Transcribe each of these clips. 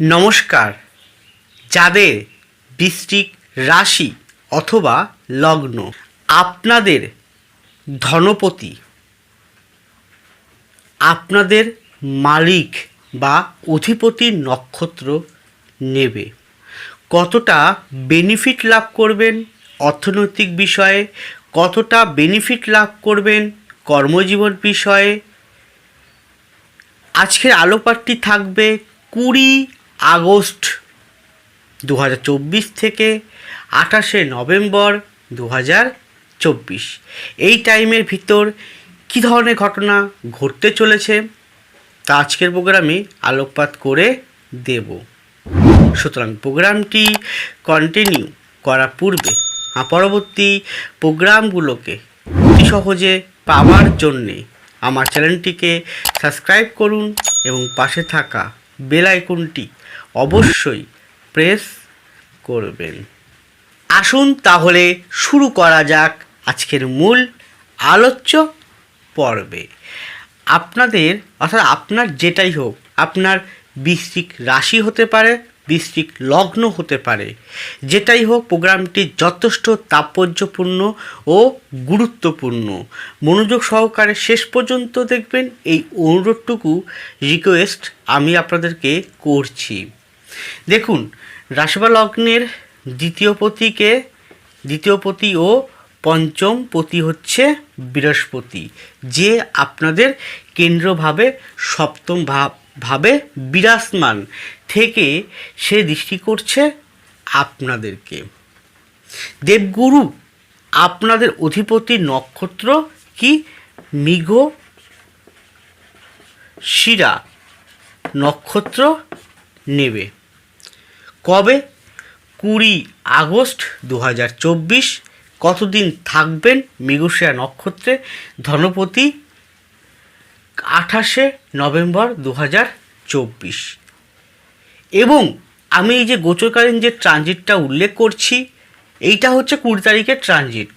নমস্কার। যাদের বৃশ্চিক রাশি অথবা লগ্ন, আপনাদের ধনপতি, আপনাদের মালিক বা অধিপতির নক্ষত্র নেবে, কতটা বেনিফিট লাভ করবেন অর্থনৈতিক বিষয়ে, কতটা বেনিফিট লাভ করবেন কর্মজীবন বিষয়ে, আজকের আলোকপাতটি থাকবে 20 আগস্ট 2024 থেকে 28শে নভেম্বর 2024। এই টাইমের ভিতর কী ধরনের ঘটনা ঘটতে চলেছে তা আজকের প্রোগ্রামে আলোকপাত করে দেব। সুতরাং প্রোগ্রামটি কন্টিনিউ করার পূর্বে পরবর্তী প্রোগ্রামগুলোকে অতি সহজে পাওয়ার জন্যে আমার চ্যানেলটিকে সাবস্ক্রাইব করুন এবং পাশে থাকা বেল আইকনটি অবশ্যই প্রেস করবেন। আসুন তাহলে শুরু করা যাক আজকের মূল আলোচ্য পর্বে। আপনাদের অর্থাৎ আপনার যেটাই হোক, আপনার বৃশ্চিক রাশি হতে পারে, বৃশ্চিক লগ্ন হতে পারে, যেটাই হোক, প্রোগ্রামটি যথেষ্ট তাৎপর্যপূর্ণ ও গুরুত্বপূর্ণ। মনোযোগ সহকারে শেষ পর্যন্ত দেখবেন, এই অনুরোধটুকু রিকোয়েস্ট আমি আপনাদেরকে করছি। দেখুন, রাশি বা লগ্নের দ্বিতীয় পতি ও পঞ্চম পতি হচ্ছে বৃহস্পতি, যে আপনাদের কেন্দ্রভাবে সপ্তম ভাবে বিরাজমান থেকে সে দৃষ্টি করছে আপনাদেরকে। দেবগুরু আপনাদের অধিপতির নক্ষত্র কি মৃগশিরা নক্ষত্র নেবে। কবে? 20 আগস্ট 2024। কতদিন থাকবেন মৃগশিরা নক্ষত্রে? ধনপতি 28শে নভেম্বর 2024। এবং আমি এই যে গোচরকালীন যে ট্রানজিটটা উল্লেখ করছি, এইটা হচ্ছে 20 তারিখের ট্রানজিট।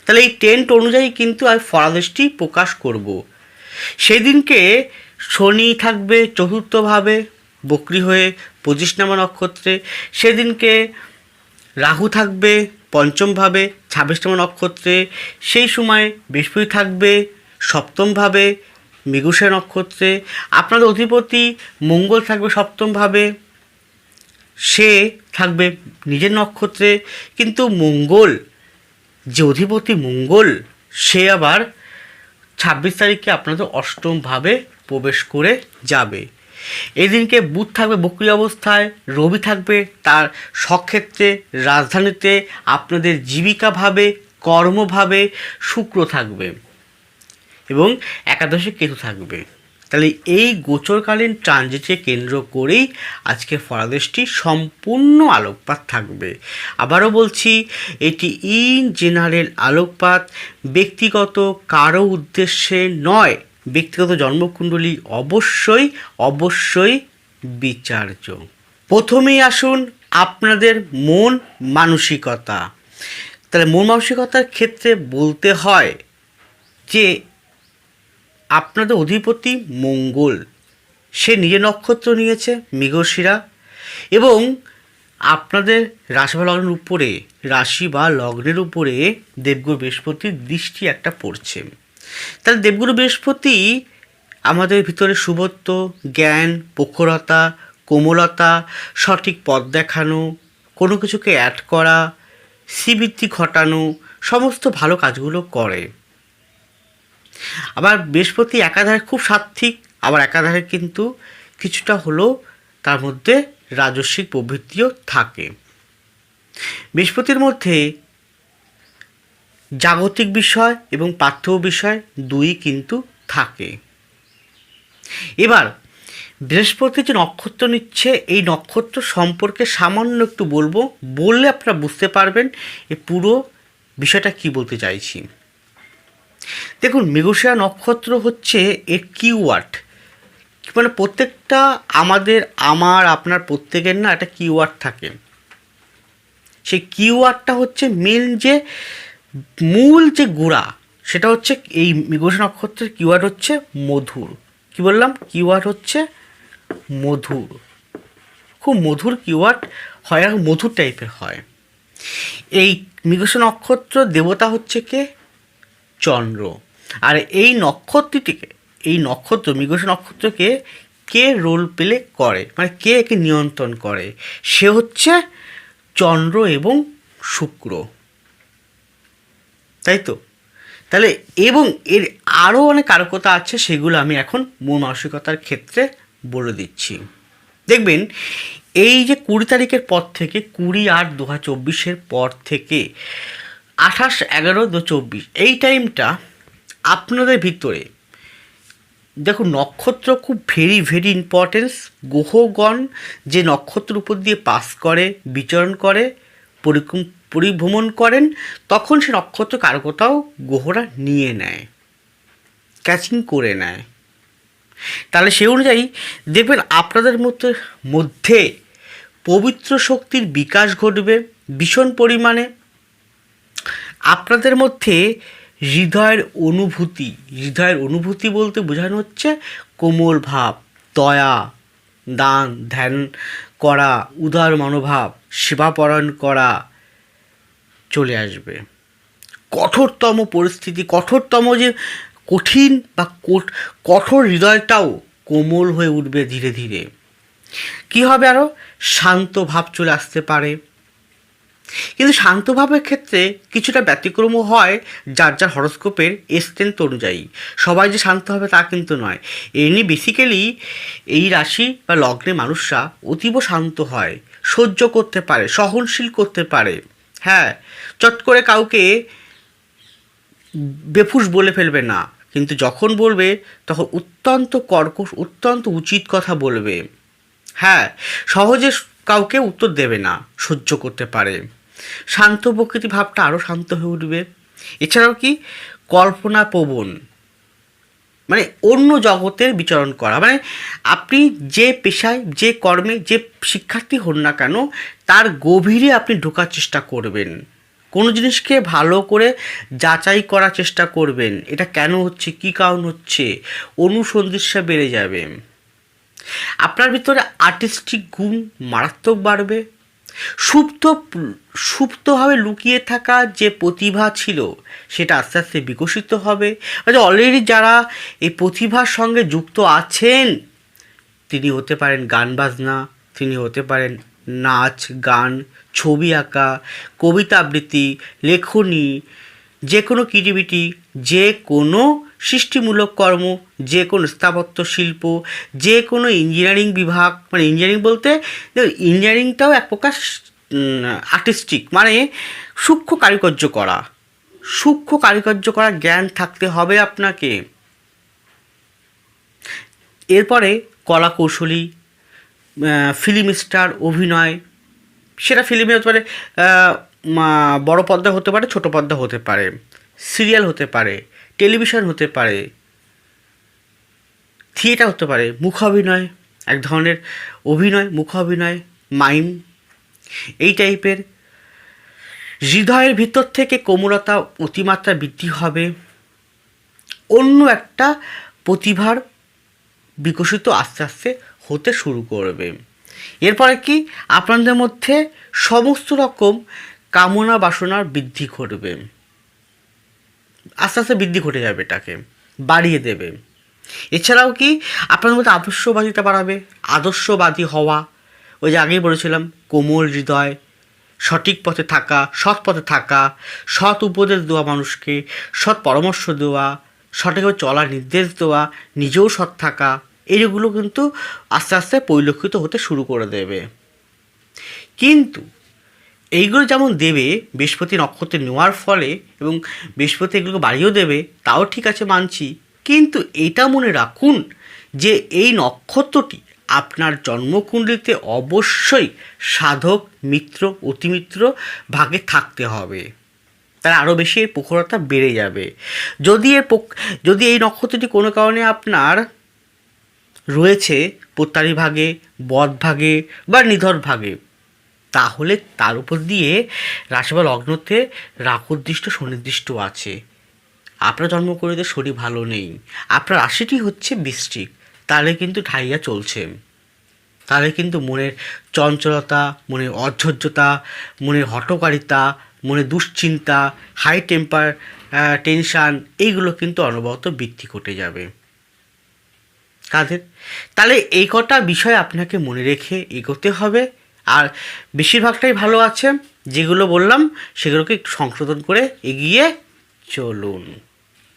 তাহলে এই টেন্ট অনুযায়ী কিন্তু আমি ফলাদেশটি প্রকাশ করব। সেদিনকে শনি থাকবে চতুর্থভাবে বক্রী হয়ে 25 নক্ষত্রে, সেদিনকে রাহু থাকবে পঞ্চমভাবে 26 নক্ষত্রে, সেই সময় বৃহস্পতি থাকবে সপ্তমভাবে মৃগশিরা নক্ষত্রে, আপনাদের অধিপতি মঙ্গল থাকবে সপ্তমভাবে, সে থাকবে নিজের নক্ষত্রে। কিন্তু মঙ্গল, যে অধিপতি মঙ্গল, সে আবার 26 তারিখে আপনাদের অষ্টমভাবে প্রবেশ করে যাবে। এদিনকে বুধ থাকবে বক্রী অবস্থায়, রবি থাকবে তার স্বক্ষেত্রে রাজধানীতে, আপনাদের জীবিকাভাবে, কর্মভাবে শুক্র থাকবে এবং একাদশে কেতু থাকবে। তাহলে এই গোচরকালীন ট্রানজিটকে কেন্দ্র করেই আজকে ফলাদেশটি সম্পূর্ণ আলোকপাত থাকবে। আবারও বলছি, এটি ইন জেনারেল আলোকপাত, ব্যক্তিগত কারো উদ্দেশ্যে নয়। ব্যক্তিগত জন্মকুণ্ডলী অবশ্যই বিচার্য। প্রথমেই আসুন আপনাদের মন মানসিকতা। তাহলে মন মানসিকতার ক্ষেত্রে বলতে হয় যে আপনাদের অধিপতি মঙ্গল, সে নিজের নক্ষত্র নিয়েছে মৃগশিরা, এবং আপনাদের রাশি বা লগ্নের উপরে দেবগুরু বৃহস্পতির দৃষ্টি একটা পড়ছে। তাহলে দেবগুরু বৃহস্পতি আমাদের ভিতরে শুভত্ব, জ্ঞান, প্রখরতা, কোমলতা, সঠিক পথ দেখানো, কোনো কিছুকে অ্যাড করা, শ্রীবৃদ্ধি ঘটানো, সমস্ত ভালো কাজগুলো করে। আবার বৃহস্পতি একাধারে খুব সাত্ত্বিক, আবার একাধারে কিন্তু কিছুটা হলেও তার মধ্যে রাজস্বিক প্রবৃত্তিও থাকে। বৃহস্পতির মধ্যে জাগতিক বিষয় এবং পার্থিব বিষয় দুই কিন্তু থাকে। এবার বৃহস্পতি যে নক্ষত্র নিচ্ছে, এই নক্ষত্র সম্পর্কে সামান্য একটু বললে আপনারা বুঝতে পারবেন এই পুরো বিষয়টা কি বলতে চাইছি। দেখুন, মৃগশিরা নক্ষত্র হচ্ছে এর কিওয়ার্ড, মানে প্রত্যেকটা আপনার প্রত্যেকের না একটা কিওয়ার্ড থাকে। সেই কিওয়ার্ডটা হচ্ছে মূল যে গোড়া, সেটা হচ্ছে এই মৃগশিরা নক্ষত্রের কিওয়ার্ড হচ্ছে মধুর। কি বললাম? কিওয়ার্ড হচ্ছে মধুর। খুব মধুর কিওয়ার্ড হয়, আর মধুর টাইপের হয়। এই মৃগশিরা নক্ষত্র দেবতা হচ্ছে কে? চন্দ্র। আর এই নক্ষত্রটিকে, এই নক্ষত্র মৃগশিরা নক্ষত্রকে কে রোল প্লে করে, মানে কে একে নিয়ন্ত্রণ করে? সে হচ্ছে চন্দ্র এবং শুক্র, তাই তো? তাহলে এবং এর আরও অনেক কারকতা আছে, সেগুলো আমি এখন মন মানসিকতার ক্ষেত্রে বলে দিচ্ছি। দেখবেন এই যে 20 তারিখের পর থেকে, 20/8/2024 পর থেকে 28/11/2024 এই টাইমটা আপনাদের ভিতরে দেখুন, নক্ষত্র খুব ভেরি ভেরি ইম্পর্টেন্স। গ্রহগণ যে নক্ষত্রের উপর দিয়ে পাস করে, বিচরণ করে, পরিভ্রমণ করেন, তখন সে নক্ষত্র কারকতাও গ্রহরা নিয়ে নেয়, ক্যাচিং করে নেয়। তাহলে সেই অনুযায়ী দেখবেন আপনাদের মধ্যে পবিত্র শক্তির বিকাশ ঘটবে ভীষণ পরিমাণে। আপনাদের মধ্যে হৃদয়ের অনুভূতি বলতে বোঝানো হচ্ছে কোমল ভাব, দয়া, দান ধ্যান করা, উদার মনোভাব, সেবাপরায়ণ করা চলে আসবে। কঠোরতম পরিস্থিতি, কঠোরতম যে কঠিন বা কঠোর হৃদয়টাও কোমল হয়ে উঠবে ধীরে ধীরে। কী হবে? আরও শান্ত ভাব চলে আসতে পারে। কিন্তু শান্ত ভাবের ক্ষেত্রে কিছুটা ব্যতিক্রমও হয় যার যার হরোস্কোপের স্ট্রেন্থ অনুযায়ী। সবাই যে শান্ত হবে তা কিন্তু নয়। এমনি বেসিক্যালি এই রাশি বা লগ্নে মানুষরা অতীব শান্ত হয়, সহ্য করতে পারে, সহনশীল করতে পারে। হ্যাঁ, চট করে কাউকে বেফুস বলে ফেলবে না, কিন্তু যখন বলবে তখন অত্যন্ত কর্কশ, অত্যন্ত উচিত কথা বলবে। হ্যাঁ, সহজে কাউকে উত্তর দেবে না, সহ্য করতে পারে। শান্ত প্রকৃতি ভাবটা আরও শান্ত হয়ে উঠবে। এছাড়াও কি কল্পনাপ্রবণ, মানে অন্য জগতের বিচরণ করা, মানে আপনি যে পেশায়, যে কর্মে, যে শিক্ষার্থী হন না কেন, তার গভীরে আপনি ঢোকার চেষ্টা করবেন। কোনো জিনিসকে ভালো করে যাচাই করার চেষ্টা করবেন, এটা কেন হচ্ছে, কী কারণ হচ্ছে, অনুসন্ধিৎসা বেড়ে যাবে। আপনার ভিতরে আর্টিস্টিক গুণ মারাত্মক বাড়বে। সুপ্তভাবে লুকিয়ে থাকা যে প্রতিভা ছিল সেটা আস্তে আস্তে বিকশিত হবে। অলরেডি যারা এই প্রতিভার সঙ্গে যুক্ত আছেন, তিনি হতে পারেন গান বাজনা, তিনি হতে পারেন নাচ গান, ছবি আঁকা, কবিতা আবৃত্তি, লেখনী, যে কোনো ক্রিয়েটিভিটি, যে কোনো সৃষ্টিমূলক কর্ম, যে কোনো স্থাপত্য শিল্প, যে কোনো ইঞ্জিনিয়ারিং বিভাগ, মানে ইঞ্জিনিয়ারিং বলতে ইঞ্জিনিয়ারিংটাও এক প্রকার আর্টিস্টিক, মানে সূক্ষ্ম কারুকার্য করা জ্ঞান থাকতে হবে আপনাকে। এরপরে কলা কৌশলী, ফিল্ম স্টার, অভিনয়, সেটা ফিল্মে হতে পারে, বড় পর্দা হতে পারে, ছোট পর্দা হতে পারে, সিরিয়াল হতে পারে, টেলিভিশন হতে পারে, থিয়েটার হতে পারে, মুখাভিনয়, এক ধরনের অভিনয়, মুখাভিনয়, মাইম, এই টাইপের। হৃদয়ের ভিতর থেকে কোমলতা অতিমাত্রা বৃদ্ধি হবে। অন্য একটা প্রতিভার বিকশিত আস্তে আস্তে হতে শুরু করবে। এরপরে কি আপনাদের মধ্যে সমস্ত রকম কামনা বাসনার বৃদ্ধি ঘটবে, আস্তে আস্তে বৃদ্ধি ঘটে যাবে, এটাকে বাড়িয়ে দেবে। এছাড়াও কি আপনাদের মধ্যে আদর্শবাদিতা বাড়াবে। আদর্শবাদী হওয়া, ওই যে আগেই বলেছিলাম, কোমল হৃদয়, সঠিক পথে থাকা, সৎ পথে থাকা, সৎ উপদেশ দেওয়া মানুষকে, সৎ পরামর্শ দেওয়া, সঠিকভাবে চলার নির্দেশ দেওয়া, নিজেও সৎ থাকা, এইগুলো কিন্তু আস্তে আস্তে পরিলক্ষিত হতে শুরু করে দেবে। কিন্তু এইগুলো যেমন দেবে বৃহস্পতি নক্ষত্রে নেওয়ার ফলে, এবং বৃহস্পতি এগুলোকে বাড়িয়েও দেবে, তাও ঠিক আছে, মানছি। কিন্তু এটা মনে রাখুন যে এই নক্ষত্রটি আপনার জন্মকুণ্ডলিতে অবশ্যই সাধক, মিত্র, অতিমিত্র ভাগে থাকতে হবে, তার আরও বেশি এর প্রখরতা বেড়ে যাবে। যদি এই নক্ষত্রটি কোনো কারণে আপনার রয়েছে পোত্তারি ভাগে, বদ ভাগে বা নিধর ভাগে, তাহলে তার উপর দিয়ে রাশি বা লগ্নতে রাহুদৃষ্ট সুনির্দিষ্ট আছে। আপনার জন্মকুণ্ডলীতে শরীর ভালো নেই, আপনার রাশিটি হচ্ছে বৃশ্চিক, তাহলে কিন্তু ঠাইয়া চলছে। তাহলে কিন্তু মনের চঞ্চলতা, মনের অধৈর্যতা, মনের হঠকারিতা, মনে দুশ্চিন্তা, হাই টেনশান এইগুলো কিন্তু অনবরত বৃদ্ধি ঘটে যাবে। কাদের? তাহলে এই কটা বিষয় আপনাকে মনে রেখে এগোতে হবে। আর বেশিরভাগটাই ভালো আছে, যেগুলো বললাম সেগুলোকে একটু সংশোধন করে এগিয়ে চলুন।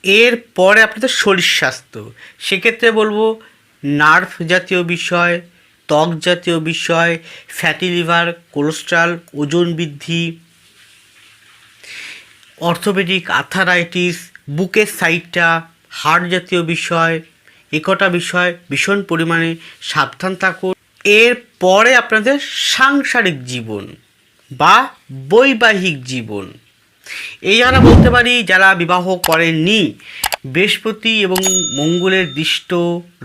এরপরে আপনাদের শরীর স্বাস্থ্য, সেক্ষেত্রে বলবো নার্ভ জাতীয় বিষয়, ত্বক জাতীয় বিষয়, ফ্যাটি লিভার, কোলেস্ট্রল, ওজন বৃদ্ধি, অর্থোপেডিক আর্থারাইটিস, বুকের সাইডটা, হার্ট জাতীয় বিষয়, একটা বিষয় ভীষণ পরিমাণে সাবধান থাকুন। এরপরে আপনাদের সাংসারিক জীবন বা বৈবাহিক জীবন, এই যারা বলতে পারি যারা বিবাহ করেননি, বৃহস্পতি এবং মঙ্গলের দৃষ্ট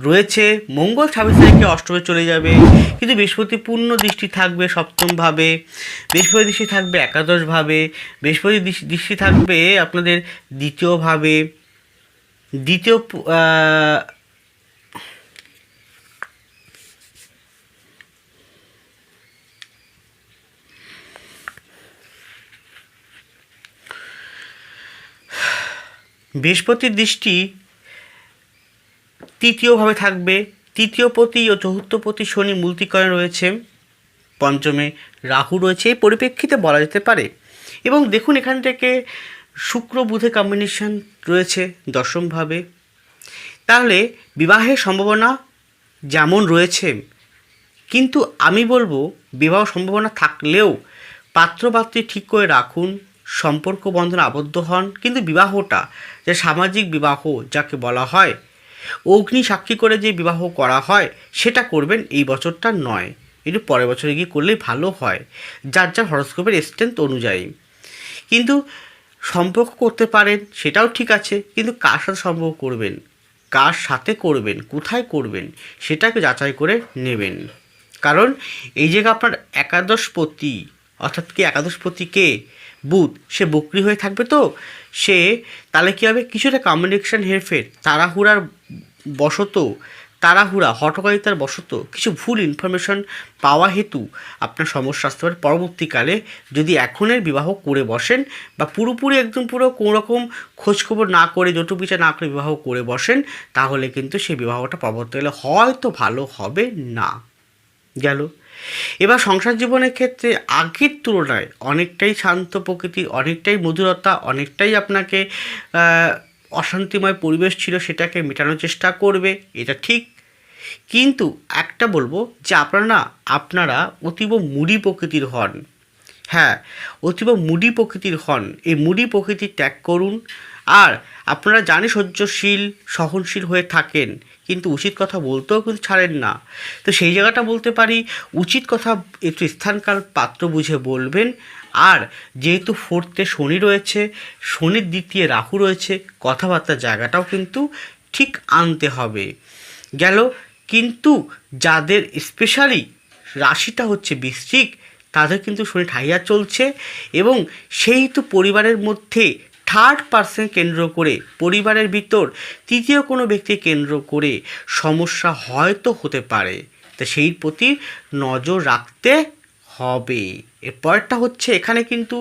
রয়েছে। মঙ্গল 26 তারিখে অষ্টমে চলে যাবে, কিন্তু বৃহস্পতি পূর্ণ দৃষ্টি থাকবে সপ্তমভাবে, বৃহস্পতি দৃষ্টি থাকবে একাদশভাবে, বৃহস্পতি দৃষ্টি থাকবে আপনাদের দ্বিতীয়ভাবে, দ্বিতীয় বৃহস্পতির দৃষ্টি তৃতীয়ভাবে থাকবে, তৃতীয়পতি ও চতুর্থপতি শনি মূলত্রিকোণে রয়েছে, পঞ্চমে রাহু রয়েছে। এই পরিপ্রেক্ষিতে বলা যেতে পারে। এবং দেখুন এখান থেকে শুক্র বুধের কম্বিনেশন রয়েছে দশমভাবে। তাহলে বিবাহের সম্ভাবনা যেমন রয়েছে, কিন্তু আমি বলবো বিবাহ সম্ভাবনা থাকলেও পাত্রপাত্রী ঠিক করে রাখুন, সম্পর্ক বন্ধনে আবদ্ধ হন। কিন্তু বিবাহটা যে সামাজিক বিবাহ যাকে বলা হয়, অগ্নি সাক্ষী করে যে বিবাহ করা হয়, সেটা করবেন এই বছরটা নয়, একটু পরের বছরে গিয়ে করলেই ভালো হয়, যার যার হরস্কোপের স্ট্রেংথ অনুযায়ী। কিন্তু সম্পর্ক করতে পারেন, সেটাও ঠিক আছে, কিন্তু কার সাথে সম্পর্ক করবেন, কার সাথে করবেন, কোথায় করবেন, সেটাকে যাচাই করে নেবেন। কারণ এই জায়গায় আপনার একাদশপতি, অর্থাৎ কি একাদশপতিকে বুধ, সে বক্রি হয়ে থাকবে, তো সে তাহলে কী হবে, কিছুটা কমিউনিকেশান হেরফের, তাড়াহুড়া হঠকারিতার বশত কিছু ভুল ইনফরমেশন পাওয়া হেতু আপনার সমস্যা আসতে পারে পরবর্তীকালে, যদি এখনের বিবাহ করে বসেন বা পুরোপুরি একদম পুরো কোনোরকম খোঁজখবর না করে, যৌতুক বিচার না করে বিবাহ করে বসেন, তাহলে কিন্তু সেই বিবাহটা পরবর্তীকালে হয়তো ভালো হবে না। গেল। এবার সংসার জীবনের ক্ষেত্রে আগের তুলনায় অনেকটাই শান্ত প্রকৃতি, অনেকটাই মধুরতা, অনেকটাই আপনাকে অশান্তিময় পরিবেশ ছিল সেটাকে মেটানোর চেষ্টা করবে, এটা ঠিক। কিন্তু একটা বলবো যে আপনারা অতীব মুডি প্রকৃতির হন। হ্যাঁ, অতীব মুডি প্রকৃতির হন। এই মুডি প্রকৃতি ত্যাগ করুন। আর আপনারা জানি সহ্যশীল সহনশীল হয়ে থাকেন, কিন্তু উচিত কথা বলতেও কিন্তু ছাড়েন না। তো সেই জায়গাটা বলতে পারি, উচিত কথা একটু স্থানকাল পাত্র বুঝে বলবেন। আর যেহেতু ফোর্থে শনি রয়েছে, শনির দ্বিতীয় রাহু রয়েছে, কথাবার্তার জায়গাটাও কিন্তু ঠিক আনতে হবে। গেল। কিন্তু যাদের স্পেশালি রাশিটা হচ্ছে বৃশ্চিক, তাদের কিন্তু শনি ঠাইয়া চলছে, এবং সেই তো পরিবারের মধ্যে থার্ড পার্সন কেন্দ্র করে, পরিবারের ভিতর তৃতীয় কোনো ব্যক্তি কেন্দ্র করে সমস্যা হয়তো হতে পারে, তা সেই প্রতি নজর রাখতে হবে। এরপরটা হচ্ছে এখানে কিন্তু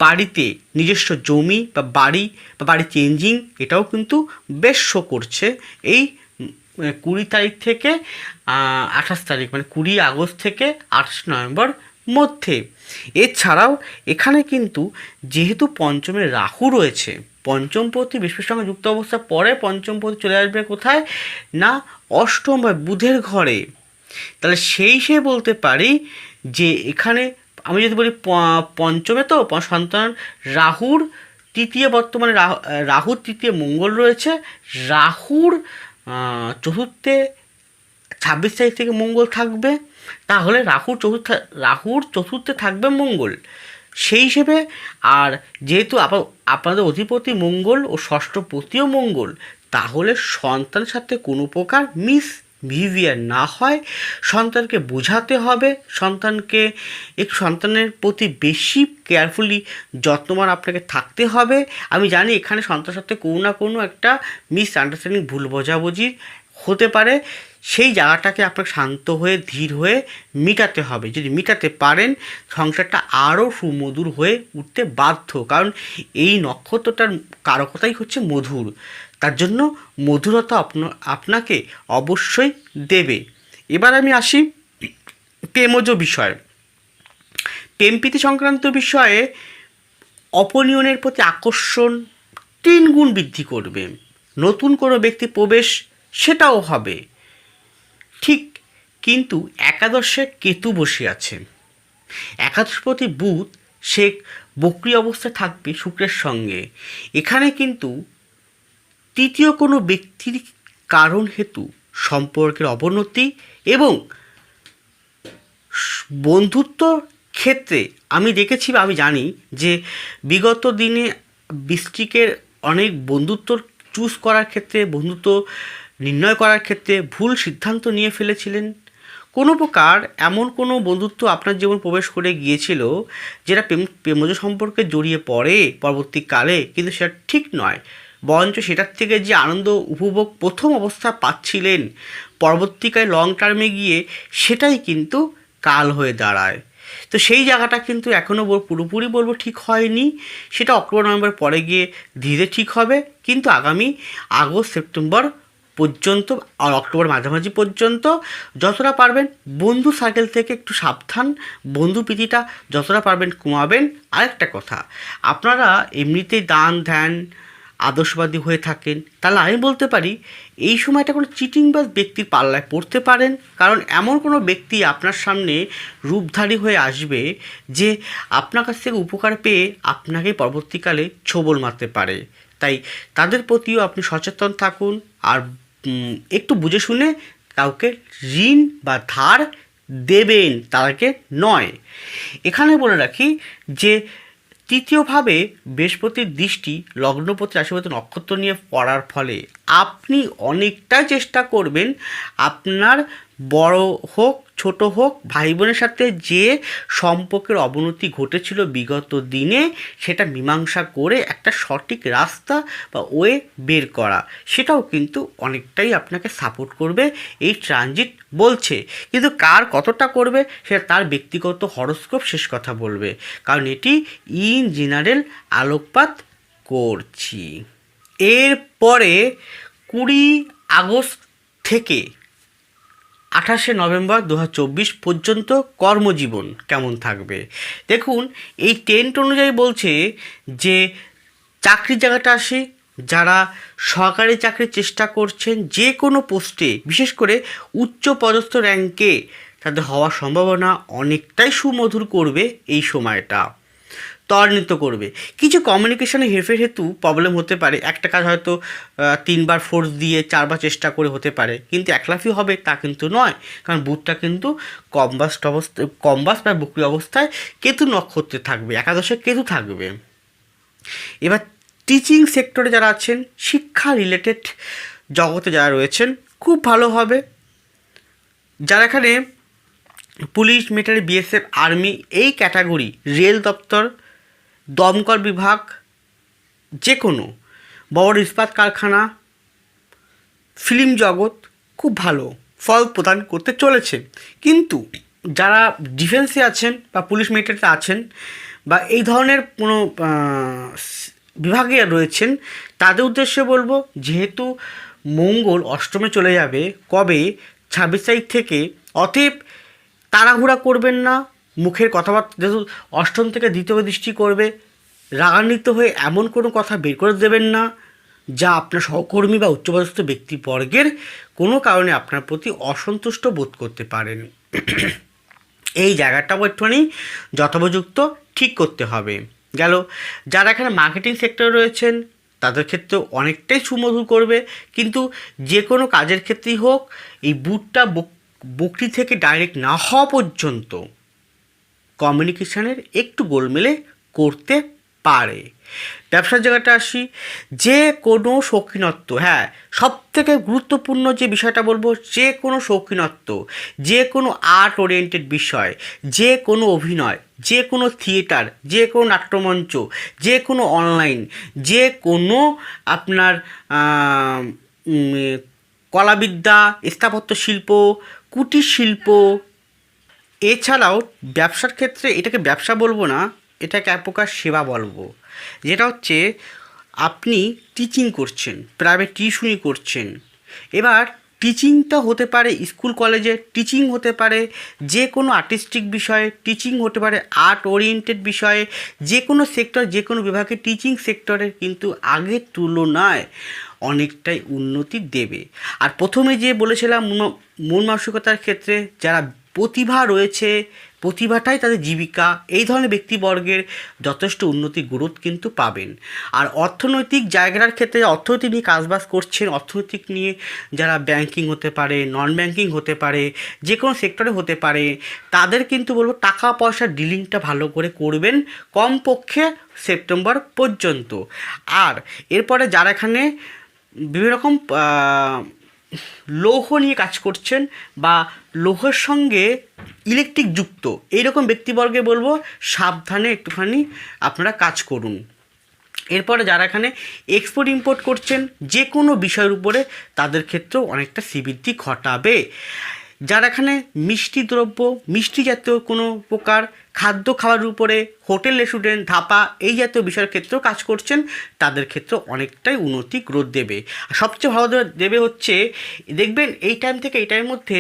বাড়িতে নিজস্ব জমি বা বাড়ি চেঞ্জিং, এটাও কিন্তু বেশ শো করছে এই 20 তারিখ থেকে 28 তারিখ, মানে 20 আগস্ট থেকে 28 নভেম্বর মধ্যে। এছাড়াও এখানে কিন্তু যেহেতু পঞ্চমে রাহু রয়েছে, পঞ্চমপতি বৃহস্পতির সঙ্গে যুক্ত অবস্থার পরে পঞ্চমপতি চলে আসবে কোথায় না, অষ্টম বা বুধের ঘরে। তাহলে সে বলতে পারি যে এখানে আমি যদি বলি পঞ্চমে তো সন্তান রাহুর তৃতীয়, বর্তমানে রাহুর তৃতীয় মঙ্গল রয়েছে, রাহুর চতুর্থে 26 তারিখ থেকে মঙ্গল থাকবে, তাহলে রাহুর চতুর্থে থাকবে মঙ্গল সেই হিসেবে। আর যেহেতু আপনাদের অধিপতি মঙ্গল ও ষষ্ঠপতিও মঙ্গল, তাহলে সন্তানের সাথে কোনো প্রকার মিসবিহেভিয়ার না হয়, সন্তানকে বোঝাতে হবে, সন্তানের প্রতি বেশি কেয়ারফুলি যত্নবান আপনাকে থাকতে হবে। আমি জানি এখানে সন্তানের সাথে কোনো না কোনো একটা মিসআন্ডারস্ট্যান্ডিং, ভুল বোঝাবুঝি হতে পারে, সেই জায়গাটাকে আপনাকে শান্ত হয়ে ধীর হয়ে মেটাতে হবে। যদি মেটাতে পারেন, সংসারটা আরও সুমধুর হয়ে উঠতে বাধ্য, কারণ এই নক্ষত্রটার কারকতাই হচ্ছে মধুর। তার জন্য মধুরতা আপনাকে অবশ্যই দেবে। এবার আমি আসি প্রেমজ বিষয়। প্রেমপ্রীতি সংক্রান্ত বিষয়ে অপরিণয়ের প্রতি আকর্ষণ 3 গুণ বৃদ্ধি করবে। নতুন কোনো ব্যক্তি প্রবেশ সেটাও হবে ঠিক, কিন্তু একাদশে কেতু বসে আছে। একাদশপতি বুধ সে বক্রী অবস্থায় থাকবে শুক্রের সঙ্গে। এখানে কিন্তু তৃতীয় কোনো ব্যক্তির কারণ হেতু সম্পর্কের অবনতি এবং বন্ধুত্ব ক্ষেত্রে আমি দেখেছি বা আমি জানি যে বিগত দিনে বৃশ্চিকের অনেক বন্ধুত্ব চুজ করার ক্ষেত্রে, বন্ধুত্ব নির্ণয় করার ক্ষেত্রে ভুল সিদ্ধান্ত নিয়ে ফেলেছিলেন। কোনো প্রকার এমন কোনো বন্ধুত্ব আপনার জীবন প্রবেশ করে গিয়েছিল যেটা প্রেমজ সম্পর্কে জড়িয়ে পড়ে পরবর্তীকালে, কিন্তু সেটা ঠিক নয়। বরঞ্চ সেটার থেকে যে আনন্দ উপভোগ প্রথম অবস্থা পাচ্ছিলেন, পরবর্তীকালে লং টার্মে গিয়ে সেটাই কিন্তু কাল হয়ে দাঁড়ায়। তো সেই জায়গাটা কিন্তু এখনও পুরোপুরি বলবো ঠিক হয়নি। সেটা অক্টোবর নভেম্বর পরে গিয়ে ধীরে ঠিক হবে, কিন্তু আগামী আগস্ট সেপ্টেম্বর পর্যন্ত আর অক্টোবর মাঝামাঝি পর্যন্ত যতটা পারবেন বন্ধু সার্কেল থেকে একটু সাবধান, বন্ধু প্রীতিটা যতটা পারবেন কমাবেন। আরেকটা কথা, আপনারা এমনিতেই দান ধ্যান আদর্শবাদী হয়ে থাকেন, তাহলে আমি বলতে পারি এই সময়টা কোনো চিটিংবাজ ব্যক্তির পাল্লায় পড়তে পারেন, কারণ এমন কোনো ব্যক্তি আপনার সামনে রূপধারী হয়ে আসবে যে আপনার কাছ থেকে উপকার পেয়ে আপনাকে পরবর্তীকালে ছোবল মারতে পারে। তাই তাদের প্রতিও আপনি সচেতন থাকুন, আর একটু বুঝে শুনে কাউকে ঋণ বা ধার দেবেন, তাকে নয়। এখানে বলে রাখি যে তৃতীয়ভাবে বৃহস্পতির দৃষ্টি লগ্নপতি রাশিপতি নক্ষত্র নিয়ে পড়ার ফলে আপনি অনেকটাই চেষ্টা করবেন আপনার বড় হোক ছোট হোক ভাই বোনের সাথে যে সম্পর্কের অবনতি ঘটেছিল বিগত দিনে সেটা মীমাংসা করে একটা সঠিক রাস্তা বা ওয়ে বের করা, সেটাও কিন্তু অনেকটাই আপনাকে সাপোর্ট করবে এই ট্রানজিট বলছে। কিন্তু কার কতটা করবে সেটা তার ব্যক্তিগত হরস্কোপ শেষ কথা বলবে, কারণ এটি ইন জেনারেল আলোকপাত করছি। এরপরে 20 আগস্ট থেকে 28শে নভেম্বর 2024 পর্যন্ত কর্মজীবন কেমন থাকবে। দেখুন, এই টেন্ট অনুযায়ী বলছে যে চাকরির জায়গাটা আসে, যারা সরকারি চাকরির চেষ্টা করছেন যে কোনো পোস্টে, বিশেষ করে উচ্চ পদস্থ র্যাঙ্কে তাদের হওয়ার সম্ভাবনা অনেকটাই সুমধুর করবে এই সময়টা, ত্বরান্বিত করবে। কিছু কমিউনিকেশনে হেরফের হেতু প্রবলেম হতে পারে, একটা কাজ হয়তো 3 বার ফোর্স দিয়ে 4 বার চেষ্টা করে হতে পারে, কিন্তু একলাফি হবে তা কিন্তু নয়, কারণ বুধটা কিন্তু কম্বাস বা বক্রী অবস্থায় কেতু নক্ষত্রে থাকবে, একাদশে কেতু থাকবে। এবার টিচিং সেক্টরে যারা আছেন, শিক্ষা রিলেটেড জগতে যারা রয়েছেন খুব ভালো হবে। যারা এখানে পুলিশ, মিলিটারি, বিএসএফ, আর্মি এই ক্যাটাগরি, রেল দপ্তর, দমকল বিভাগ, যে কোনো বড় ইস্পাত কারখানা, ফিল্ম জগৎ খুব ভালো ফল প্রদান করতে চলেছে। কিন্তু যারা ডিফেন্সে আছেন বা পুলিশ মিলিটারিতে আছেন বা এই ধরনের কোনো বিভাগে রয়েছেন, তাদের উদ্দেশ্যে বলবো, যেহেতু মঙ্গল অষ্টমে চলে যাবে কবে 26 তারিখ থেকে, অতএব তাড়াহুড়া করবেন না। মুখের কথাবার্তা যেহেতু অষ্টম থেকে দ্বিতীয় দৃষ্টি করবে, রাগান্বিত হয়ে এমন কোনো কথা বের করে দেবেন না যা আপনার সহকর্মী বা উচ্চপদস্থ ব্যক্তিবর্গের কোনো কারণে আপনার প্রতি অসন্তুষ্ট বোধ করতে পারেন। এই জায়গাটাও একটুখানি যথোপযুক্ত ঠিক করতে হবে। গেল, যারা এখানে মার্কেটিং সেক্টরে রয়েছেন তাদের ক্ষেত্রেও অনেকটাই সুমধুর করবে, কিন্তু যে কোনো কাজের ক্ষেত্রেই হোক এই বুধটা বকরি থেকে ডাইরেক্ট না হওয়া পর্যন্ত কমিউনিকেশানের একটু গোলমেলে করতে পারে। ব্যবসার জায়গাটা আসি, যে কোনো শৌখিনত্ব, হ্যাঁ সবথেকে গুরুত্বপূর্ণ যে বিষয়টা বলবো, যে কোনো শৌখিনত্ব, যে কোনো আর্ট ওরিয়েন্টেড বিষয়, যে কোনো অভিনয়, যে কোনো থিয়েটার, যে কোনো নাট্যমঞ্চ, যে কোনো অনলাইন, যে কোনো আপনার কলাবিদ্যা, স্থাপত্য শিল্প, কুটির শিল্প, এছাড়াও ব্যবসার ক্ষেত্রে এটাকে ব্যবসা বলবো না, এটাকে এক প্রকার সেবা বলবো। যেটা হচ্ছে আপনি টিচিং করছেন, প্রাইভেট টিউশনি করছেন। এবার টিচিংটা হতে পারে স্কুল কলেজে, টিচিং হতে পারে যে কোনো আর্টিস্টিক বিষয়ে, টিচিং হতে পারে আর্ট ওরিয়েন্টেড বিষয়ে, যে কোনো সেক্টর, যে কোনো বিভাগে টিচিং সেক্টরের কিন্তু আগের তুলনায় অনেকটাই উন্নতি দেবে। আর প্রথমে যে বলেছিলাম মন মানসিকতার ক্ষেত্রে যারা প্রতিভা রয়েছে, প্রতিভাটাই তাদের জীবিকা, এই ধরনের ব্যক্তিবর্গের যথেষ্ট উন্নতি গ্রোথ কিন্তু পাবেন। আর অর্থনৈতিক জায়গার ক্ষেত্রে অর্থনীতি নিয়ে কাজবাজ করছেন, অর্থনৈতিক নিয়ে যারা ব্যাংকিং হতে পারে, নন ব্যাংকিং হতে পারে, যে কোনো সেক্টরে হতে পারে, তাদের কিন্তু বলবো টাকা পয়সার ডিলিংটা ভালো করে করবেন কমপক্ষে সেপ্টেম্বর পর্যন্ত। আর এরপরে যারা এখানে বিভিন্ন রকম লৌহ নিয়ে কাজ করছেন বা লৌহের সঙ্গে ইলেকট্রিক যুক্ত, এইরকম ব্যক্তিবর্গে বলবো সাবধানে একটুখানি আপনারা কাজ করুন। এরপরে যারা এখানে এক্সপোর্ট ইম্পোর্ট করছেন যে কোনো বিষয়ের উপরে, তাদের ক্ষেত্রেও অনেকটা শ্রীবৃদ্ধি ঘটাবে। যারা এখানে মিষ্টি দ্রব্য, মিষ্টি জাতীয় কোনো প্রকার খাদ্য খাওয়ার উপরে, হোটেল রেস্টুরেন্ট ধাপা এই জাতীয় বিষয়ের ক্ষেত্রেও কাজ করছেন, তাদের ক্ষেত্রে অনেকটাই উন্নতি গ্রোথ দেবে। সবচেয়ে ভালো দেবে হচ্ছে দেখবেন এই টাইম থেকে এই টাইমের মধ্যে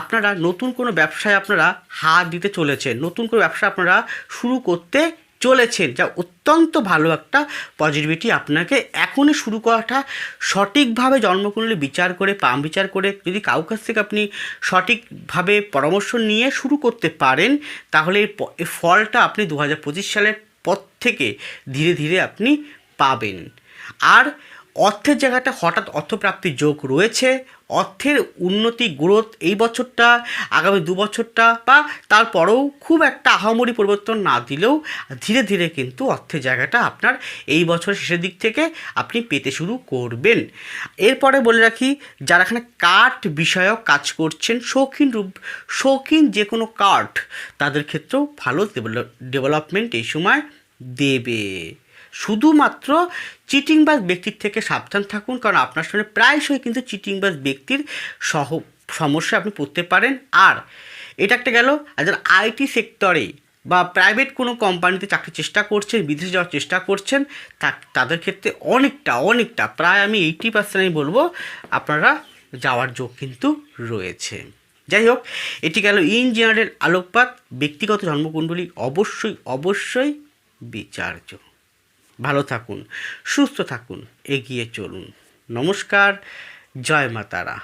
আপনারা নতুন কোনো ব্যবসায় আপনারা হাত দিতে চলেছেন, নতুন কোনো ব্যবসা আপনারা শুরু করতে চলেছেন, যা অত্যন্ত ভালো একটা পজিটিভিটি আপনাকে এখনই শুরু করাটা সঠিকভাবে জন্মকুণ্ডলী বিচার করে, পাম বিচার করে যদি কারোর কাছ থেকে আপনি সঠিকভাবে পরামর্শ নিয়ে শুরু করতে পারেন, তাহলে এর ফলটা আপনি 2025 সালের পর থেকে ধীরে ধীরে আপনি পাবেন। আর অর্থের জায়গাটা হঠাৎ অর্থপ্রাপ্তির যোগ রয়েছে। অর্থের উন্নতি গ্রোথ এই বছরটা, আগামী 2 বছরটা বা তারপরেও খুব একটা আহামরি পরিবর্তন না দিলেও ধীরে ধীরে কিন্তু অর্থের জায়গাটা আপনার এই বছরের শেষের দিক থেকে আপনি পেতে শুরু করবেন। এরপরে বলে রাখি, যারা এখানে কাঠ বিষয়ক কাজ করছেন, শৌখিন যে কোনো কাঠ, তাদের ক্ষেত্রেও ভালো ডেভেলপমেন্ট এই সময় দেবে। শুধুমাত্র চিটিংবাজ ব্যক্তির থেকে সাবধান থাকুন, কারণ আপনার সামনে প্রায়শই কিন্তু চিটিংবাজ ব্যক্তির সমস্যা আপনি পড়তে পারেন। আর এটা একটা গেল। আর যারা আইটি সেক্টরে বা প্রাইভেট কোনো কোম্পানিতে চাকরির চেষ্টা করছেন, বিদেশে যাওয়ার চেষ্টা করছেন, তাদের ক্ষেত্রে অনেকটা প্রায় আমি 80% বলবো আপনারা যাওয়ার যোগ কিন্তু রয়েছে। যাই হোক, এটি গেল ইন জেনারেল আলোকপাত। ব্যক্তিগত জন্মকুণ্ডলী অবশ্যই বিচার্য। ভালো থাকুন, সুস্থ থাকুন, এগিয়ে চলুন। নমস্কার, জয় মা তারা।